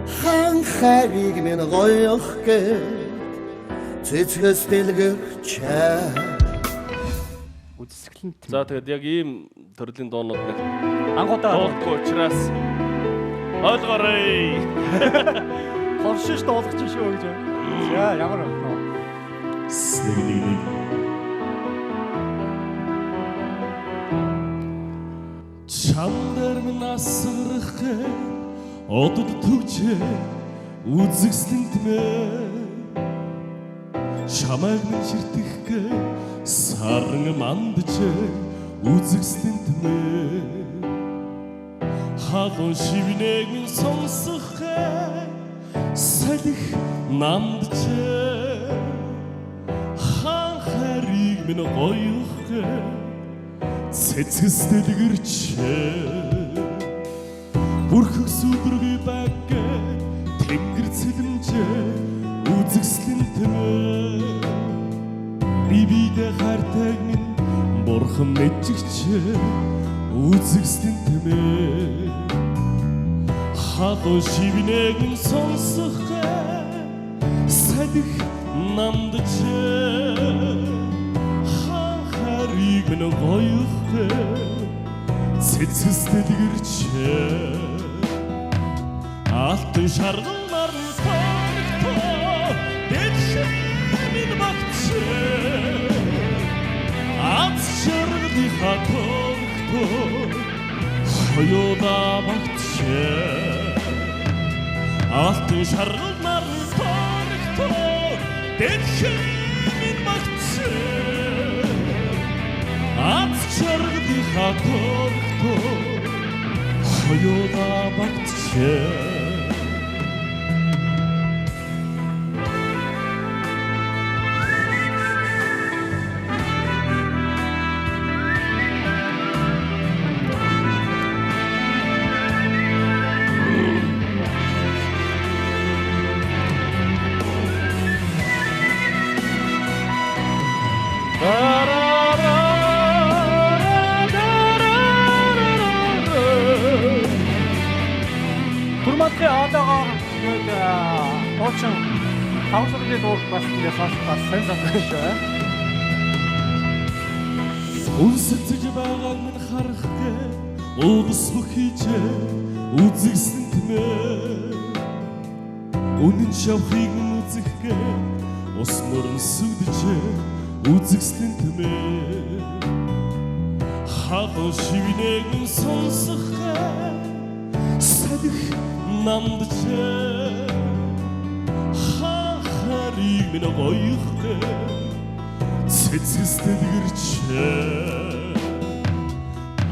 Ханхайрыг минь гоёх гээд цэцгэс дэлгэрч үзэсгэлэнт. За тэгэд яг ийм төрлийн дуунууд нэг Ангуудаа дуулахгүй учраас ойлгоорой. хоршиж дуулах чинь шүү гэж. За ямар байна? Нэг чамдар минь асрах одод төвчээ үзэгслэн тэмээ чамайг минь ширтгэхгээ сарн мандчээ үзэгслэн тэмээ халуун шивнэг минь сонсох салих намдчээ ханхарыг минь гоёх цэцгэс дэлгэрчээ бүрхэг сүдрэг баггээ тэнгэр цэлэмжээ үзэгслэн тэмээ бибидэ хартаг минь бурхан мэдчигчээ үзэгслэн тэмээ халуун шивнэг минь сонсох салих намдчээ ханхарыг минь гоёх цэцгэс дэлгэрчээ алтан шаргалмар тоо дэвшин минь багчээ аз шаргалын хатoo хоёуда багчээ алтан шаргалмар тоо дэвшин минь багчээ аз шаргалын хатoo хоёуда багчээ Турматны одоогоор уучин хавсрын дуур бас ингэ сонсох сайн санагдаж шүү. Үнсэж байгааг минь харах гээ уугас хөхийчээ үзэгсэн тэмээ үнэн шавхыг үзэх гээ ус нурн сүдчээ үзэгсэн тэмээ халуун шивнэг минь сонсох салих намдчээ ханхарыг минь гоёх цэцгэс дэлгэрчээ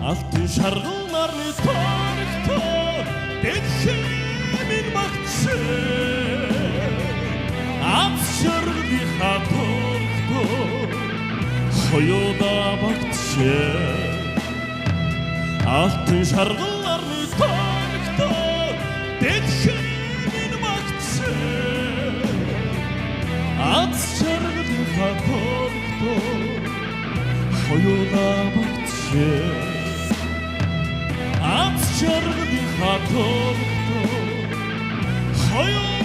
алтан шаргалмар тоо дэвшин минь багчээ аз шаргалын хатoo хоёуда багчээ алтан шаргалмар тоо дэвшин минь багчээ аз шаргалын хатoo хоёуда багчээ аз шаргалын хатoo хоёуда